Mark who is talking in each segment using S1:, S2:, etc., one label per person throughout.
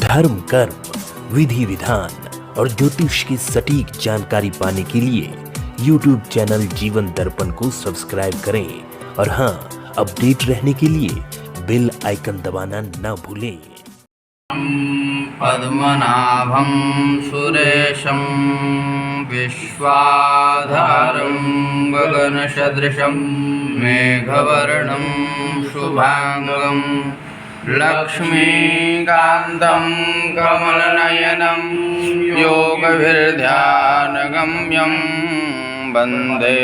S1: धर्म, कर्म, विधि विधान और ज्योतिष की सटीक जानकारी पाने के लिए YouTube चैनल जीवन दर्पण को सब्सक्राइब करें और हाँ, अपडेट रहने के लिए बेल आइकन दबाना ना भूलें।
S2: पद्मनाभं सुरेशं विश्वाधारं गगनसदृशं मेघवर्णं शुभांगं लक्ष्मीकान्तं कमलनयनं योगभिर्ध्यानगम्यं वन्दे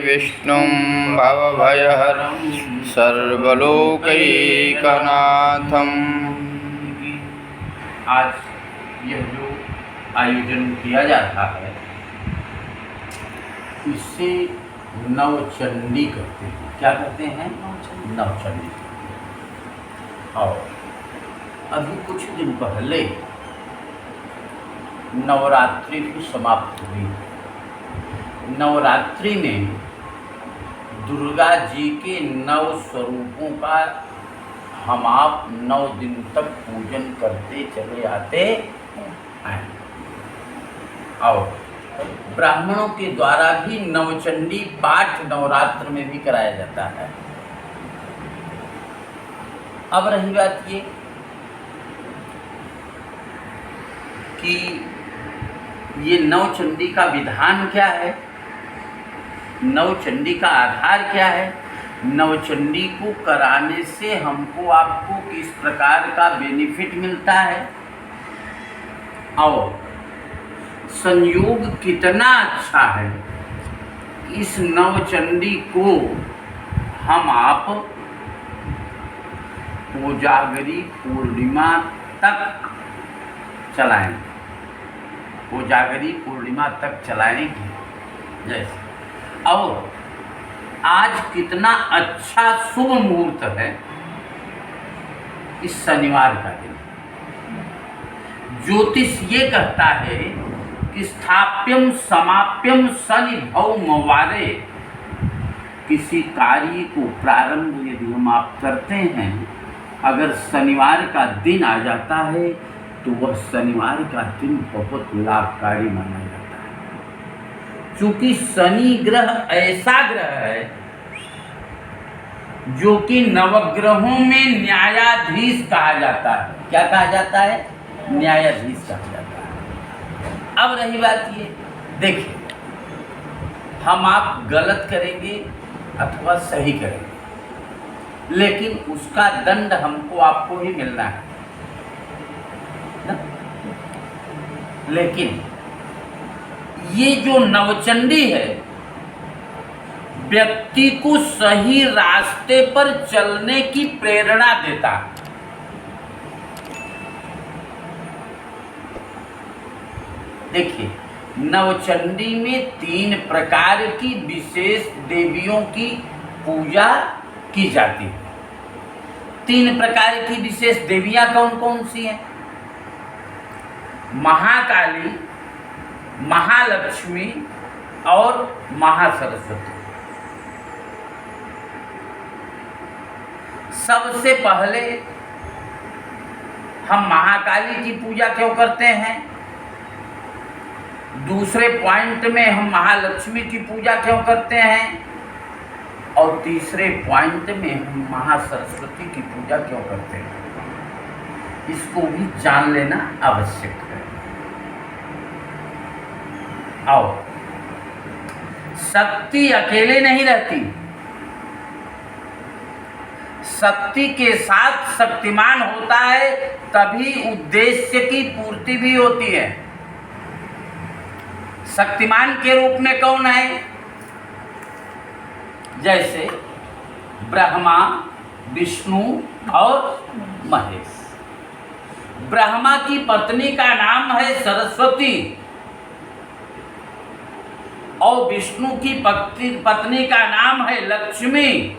S2: विष्णुं भवभयहरं सर्वलोकैकनाथम्। आज यह जो आयोजन किया जाता है इसे नवचंडी कहते हैं। क्या कहते हैं? नवचंडी। और अभी कुछ दिन पहले नवरात्रि की समाप्ति हुई। नवरात्रि में दुर्गा जी के 9 स्वरूपों का हम आप 9 दिन तक पूजन करते चले आते हैं। और ब्राह्मणों के द्वारा भी नवचंडी पाठ नवरात्र में भी कराया जाता है। अब रही बात ये कि ये नवचंडी का विधान क्या है, नवचंडी का आधार क्या है, नवचंडी को कराने से हमको आपको किस प्रकार का बेनिफिट मिलता है और संयोग कितना अच्छा है, इस नवचंडी को हम आप कोजागरी पूर्णिमा तक चलाएंगे। कोजागरी पूर्णिमा तक चलाएंगे। जैसे और आज कितना अच्छा शुभ मुहूर्त है, इस शनिवार का दिन। ज्योतिष ये कहता है कि स्थाप्यम समाप्यम शनि भौमवारे। किसी कार्य को प्रारंभ यदि हम आप करते हैं, अगर शनिवार का दिन आ जाता है तो वह शनिवार का दिन बहुत लाभकारी माना जाता है। चूंकि शनि ग्रह ऐसा ग्रह है जो कि नवग्रहों में न्यायाधीश कहा जाता है। क्या कहा जाता है? न्यायाधीश कहा जाता है। अब रही बात ये, देखिए हम आप गलत करेंगे अथवा सही करेंगे, लेकिन उसका दंड हमको आपको ही मिलना है ना? लेकिन ये जो नवचंडी है व्यक्ति को सही रास्ते पर चलने की प्रेरणा देता है। देखिए नवचंडी में 3 प्रकार की विशेष देवियों की पूजा की जाती है। 3 प्रकार की विशेष देवियां कौन कौन सी हैं? महाकाली, महालक्ष्मी और महासरस्वती। सबसे पहले हम महाकाली की पूजा क्यों करते हैं, दूसरे पॉइंट में हम महालक्ष्मी की पूजा क्यों करते हैं और तीसरे पॉइंट में हम महासरस्वती की पूजा क्यों करते हैं, इसको भी जान लेना आवश्यक है। और शक्ति अकेले नहीं रहती, शक्ति के साथ शक्तिमान होता है, तभी उद्देश्य की पूर्ति भी होती है। शक्तिमान के रूप में कौन है? जैसे ब्रह्मा, विष्णु और महेश। ब्रह्मा की पत्नी का नाम है सरस्वती और विष्णु की पत्नी का नाम है लक्ष्मी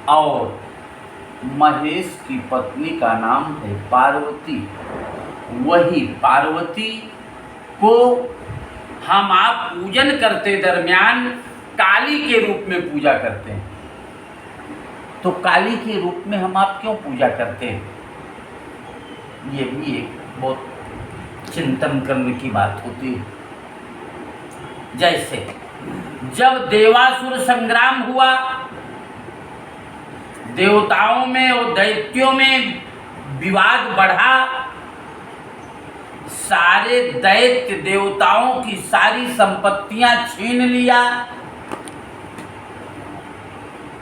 S2: और महेश की पत्नी का नाम है पार्वती। वही पार्वती को हम आप पूजन करते दरमियान काली के रूप में पूजा करते हैं। तो काली के रूप में हम आप क्यों पूजा करते हैं? ये भी एक बहुत चिंतन करने की बात होती है। जैसे जब देवासुर संग्राम हुआ, देवताओं में और दैत्यों में विवाद बढ़ा, सारे दैत्य देवताओं की सारी संपत्तियां छीन लिया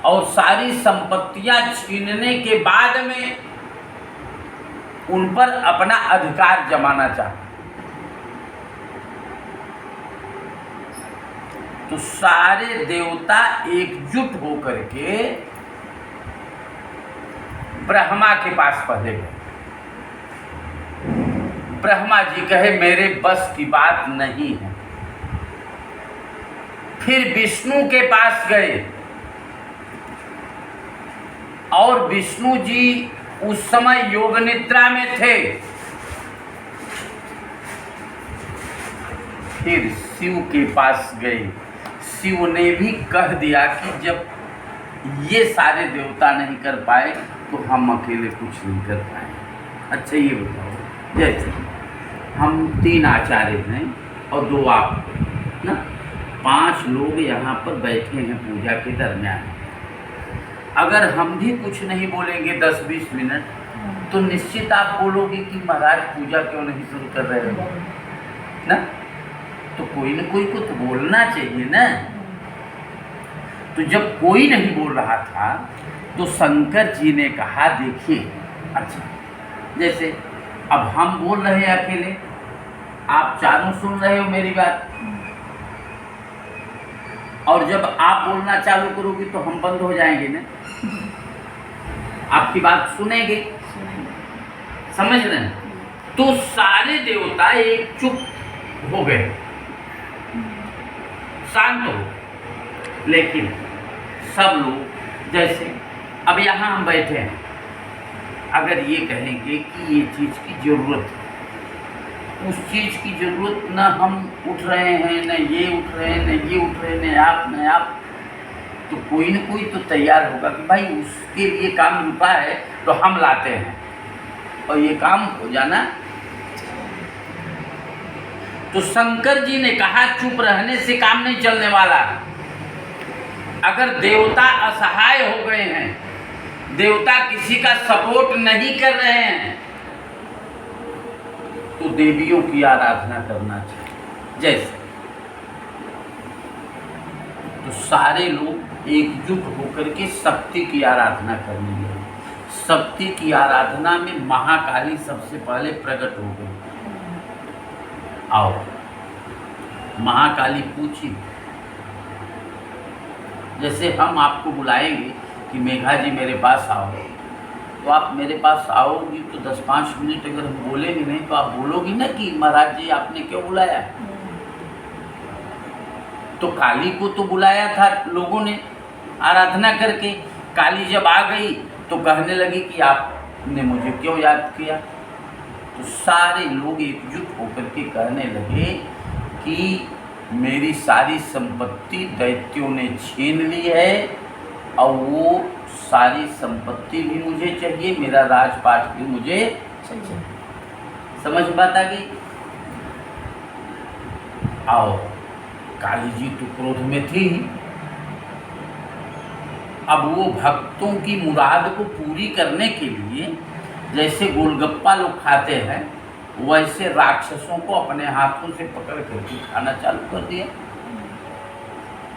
S2: और सारी संपत्तियां छीनने के बाद में उन पर अपना अधिकार जमाना चाहा। तो सारे देवता एकजुट होकर के ब्रह्मा के पास पहुंचे गए। ब्रह्मा जी कहे मेरे बस की बात नहीं है। फिर विष्णु के पास गए और विष्णु जी उस समय योग निद्रा में थे। फिर शिव के पास गए, शिव ने भी कह दिया कि जब ये सारे देवता नहीं कर पाए तो हम अकेले कुछ नहीं कर पाए। अच्छा ये बताओ, जैसे हम 3 आचार्य हैं और 2 आप ना, 5 लोग यहाँ पर बैठे हैं पूजा के दरमियान। अगर हम भी कुछ नहीं बोलेंगे 10-20 मिनट तो निश्चित आप बोलोगे कि महाराज पूजा क्यों नहीं शुरू कर रहे हो ना। तो कोई न कोई को तो बोलना चाहिए ना। तो जब कोई नहीं बोल रहा था तो शंकर जी ने कहा देखिए, अच्छा जैसे अब हम बोल रहे हैं अकेले, आप चारों सुन रहे हो मेरी बात, और जब आप बोलना चालू करोगे तो हम बंद हो जाएंगे ना, आपकी बात सुनेंगे, समझ रहे हैं। तो सारे देवता एक चुप हो गए, शांत हो गए। लेकिन सब लोग, जैसे अब यहाँ हम बैठे हैं, अगर ये कहेंगे कि ये चीज़ की ज़रूरत है, उस चीज़ की ज़रूरत न हम उठ रहे हैं, न ये उठ रहे हैं, न ये उठ रहे हैं, न आप, तो कोई न कोई तो तैयार होगा कि भाई उसके लिए काम रुका है तो हम लाते हैं और ये काम हो जाना। तो शंकर जी ने कहा चुप रहने से काम नहीं चलने वाला। अगर देवता असहाय हो गए हैं, देवता किसी का सपोर्ट नहीं कर रहे हैं, तो देवियों की आराधना करना चाहिए। जैसे तो सारे लोग एकजुट होकर के शक्ति की आराधना करने लगे। शक्ति की आराधना में महाकाली सबसे पहले प्रकट हो गई। आओ महाकाली पूछी, जैसे हम आपको बुलाएंगे कि मेघा जी मेरे पास आओ, तो आप मेरे पास आओगी तो 10-5 मिनट अगर हम बोलेंगे नहीं तो आप बोलोगी ना कि महाराज जी आपने क्यों बुलाया। तो काली को तो बुलाया था लोगों ने आराधना करके, काली जब आ गई तो कहने लगी कि आपने मुझे क्यों याद किया। तो सारे लोग एकजुट होकर के कहने लगे कि मेरी सारी संपत्ति दैत्यों ने छीन ली है और वो सारी संपत्ति भी मुझे चाहिए, मेरा राजपाट भी मुझे चाहिए। समझ बात आ गई। आओ काली जी तो क्रोध में थी, अब वो भक्तों की मुराद को पूरी करने के लिए जैसे गोलगप्पा लोग खाते हैं वैसे राक्षसों को अपने हाथों से पकड़ करके खाना चालू कर दिया।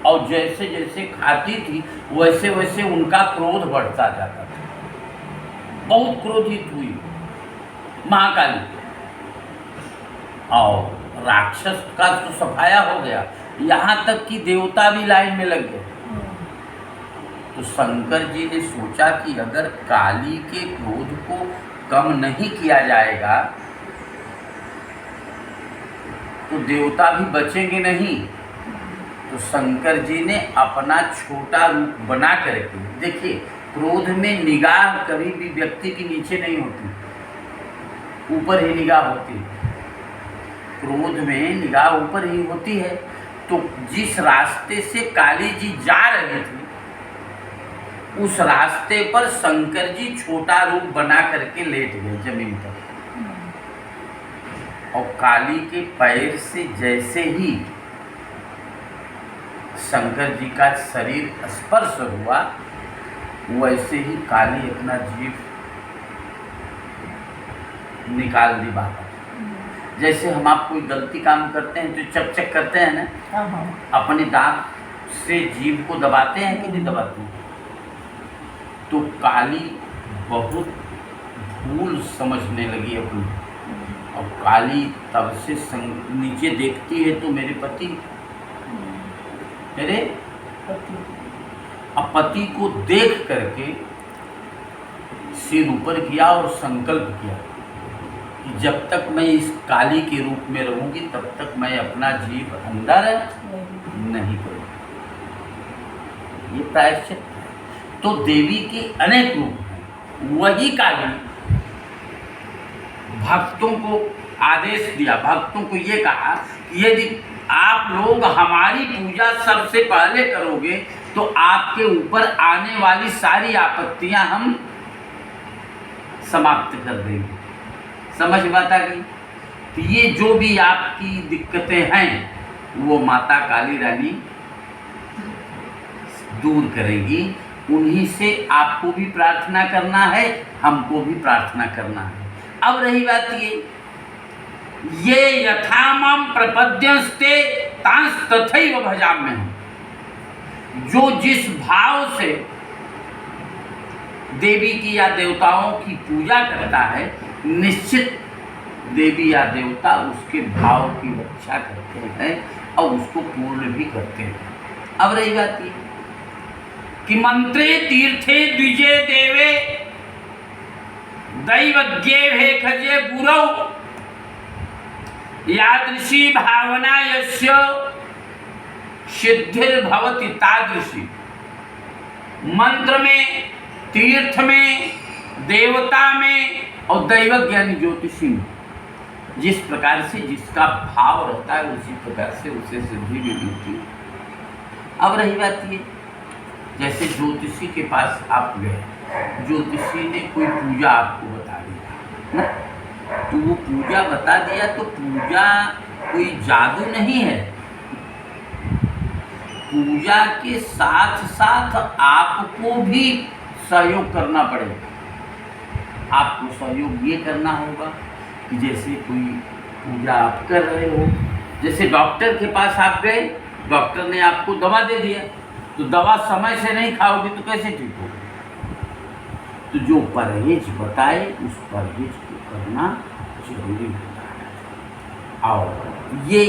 S2: और जैसे जैसे खाती थी वैसे वैसे उनका क्रोध बढ़ता जाता था। बहुत क्रोधित हुई महाकाली और राक्षस का तो सफाया हो गया, यहाँ तक कि देवता भी लाइन में लग गए। तो शंकर जी ने सोचा कि अगर काली के क्रोध को कम नहीं किया जाएगा तो देवता भी बचेंगे नहीं। तो शंकर जी ने अपना छोटा रूप बना करके, देखिए क्रोध में निगाह कभी भी व्यक्ति के नीचे नहीं होती, ऊपर ही निगाह होती है। क्रोध में निगाह ऊपर ही होती है। तो जिस रास्ते से काली जी जा रही थी उस रास्ते पर शंकर जी छोटा रूप बना करके लेट गए जमीन पर। और काली के पैर से जैसे ही शंकर जी का शरीर स्पर्श हुआ, वैसे ही काली अपना जीव निकाल दी बाहर। जैसे हम आप कोई गलती काम करते हैं तो चक चक करते हैं ना, अपने दांत से जीभ को दबाते हैं कि नहीं दबाते हैं? तो काली बहुत भूल समझने लगी अपनी, और काली तब से नीचे देखती है तो मेरे पति, मेरे पति को देख करके सिर ऊपर किया और संकल्प किया कि जब तक मैं इस काली के रूप में रहूंगी तब तक मैं अपना जीव अंदर नहीं करूँगी। ये प्रायश्चित है। तो देवी के अनेक रूप हैं। वही काली भक्तों को आदेश दिया, भक्तों को ये कहा कि यदि आप लोग हमारी पूजा सबसे पहले करोगे तो आपके ऊपर आने वाली सारी आपत्तियां हम समाप्त कर देंगे। समझ बात आ गई? तो ये जो भी आपकी दिक्कतें हैं वो माता काली रानी दूर करेगी। उन्हीं से आपको भी प्रार्थना करना है, हमको भी प्रार्थना करना है। अब रही बात ये यथा माम प्रपद्यस्ते तांस तथैव भजाम्यहम्। जो जिस भाव से देवी की या देवताओं की पूजा करता है, निश्चित देवी या देवता उसके भाव की रक्षा करते हैं और उसको पूर्ण भी करते हैं। अब रही बात ये कि मंत्रे तीर्थे द्विजे देवे दैवज्ञे भेखजे गुरौ यादृशी भावना यस्य सिद्धिर्भवति तादृशी। मंत्र में, तीर्थ में, देवता में और दैवज्ञ यानी ज्योतिषी में जिस प्रकार से जिसका भाव रहता है उसी प्रकार से उसे सिद्धि भी मिलती है। अब रही बात ये, जैसे ज्योतिषी के पास आप गए, ज्योतिषी ने कोई पूजा आपको बता दिया ना, तो वो पूजा बता दिया तो पूजा कोई जादू नहीं है। पूजा के साथ साथ आपको भी सहयोग करना पड़ेगा। आपको सहयोग ये करना होगा कि जैसे कोई पूजा आप कर रहे हो, जैसे डॉक्टर के पास आप गए, डॉक्टर ने आपको दवा दे दिया, तो दवा समय से नहीं खाओगे तो कैसे ठीक होगा? तो जो परहेज बताए उस परहेज को करना जरूरी होता है। और ये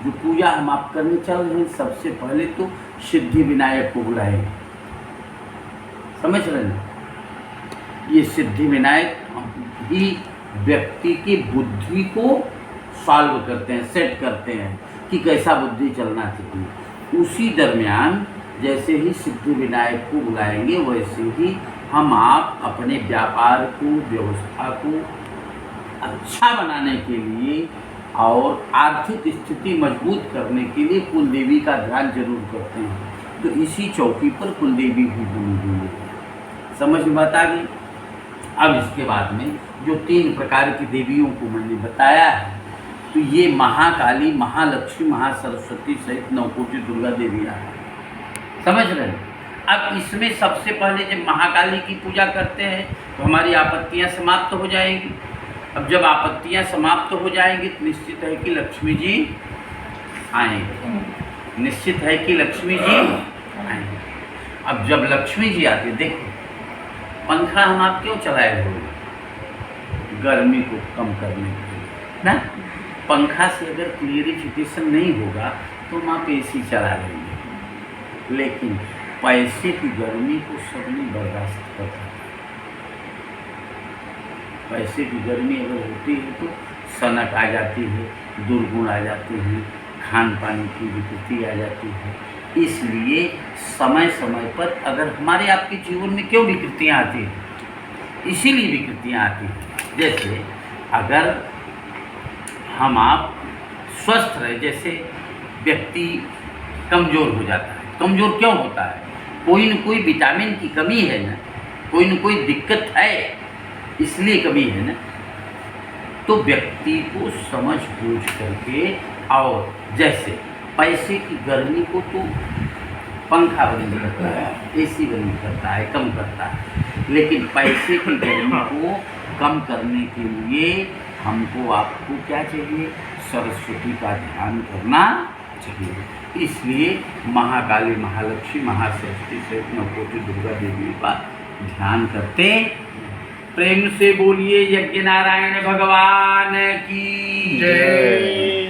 S2: जो पूजा हम आप करने चल रहे हैं, सबसे पहले तो सिद्धि विनायक को बुलाएंगे। समझ रहे हैं? ये सिद्धि विनायक ही व्यक्ति की बुद्धि को सॉल्व करते हैं, सेट करते हैं कि कैसा बुद्धि चलना चाहिए। उसी दरमियान जैसे ही सिद्धि विनायक को बुलाएंगे वैसे ही हम आप अपने व्यापार को, व्यवस्था को अच्छा बनाने के लिए और आर्थिक स्थिति मजबूत करने के लिए कुल देवी का ध्यान जरूर करते हैं। तो इसी चौकी पर कुल देवी भी बनी हुई है। समझ में बात आ गई? अब इसके बाद में जो 3 प्रकार की देवियों को मैंने बताया है, तो ये महाकाली, महालक्ष्मी, महासरस्वती सहित 9 कोटि दुर्गा देवियाँ हैं। समझ रहे हैं? अब इसमें सबसे पहले जब महाकाली की पूजा करते हैं तो हमारी आपत्तियाँ समाप्त हो जाएंगी। अब जब आपत्तियाँ समाप्त हो जाएंगी तो निश्चित है कि लक्ष्मी जी आएंगे। निश्चित है कि लक्ष्मी जी आएंगे। अब जब लक्ष्मी जी आते, देखो पंखा हम आप क्यों चलाए हुए? गर्मी को कम करने के लिए ना। पंखा से अगर क्लियरिफिकेशन नहीं होगा तो हम आप AC चला लेंगे, लेकिन पैसे की गर्मी को सब नहीं बर्दाश्त कर सकते। पैसे की गर्मी अगर होती है तो सनक आ जाती है, दुर्गुण आ जाते हैं, खान पान की विकृति आ जाती है। इसलिए समय समय पर अगर हमारे आपके जीवन में क्यों विकृतियाँ आती हैं? इसीलिए विकृतियाँ आती हैं। जैसे अगर हम आप स्वस्थ रहे, जैसे व्यक्ति कमज़ोर हो जाता है। कमज़ोर क्यों होता है? कोई न कोई विटामिन की कमी है ना, कोई न कोई दिक्कत है, इसलिए कमी है ना। तो व्यक्ति को समझ बूझ करके, और जैसे पैसे की गर्मी को तो पंखा बंद करता है, एसी बंद करता है, कम करता है, लेकिन पैसे की गर्मी को कम करने के लिए हमको आपको क्या चाहिए? सरस्वती का ध्यान करना चाहिए। इसलिए महाकाली, महालक्ष्मी, महासरस्वती सहित नवकोटि दुर्गा देवी का ध्यान करते। प्रेम से बोलिए यज्ञ नारायण भगवान की जय।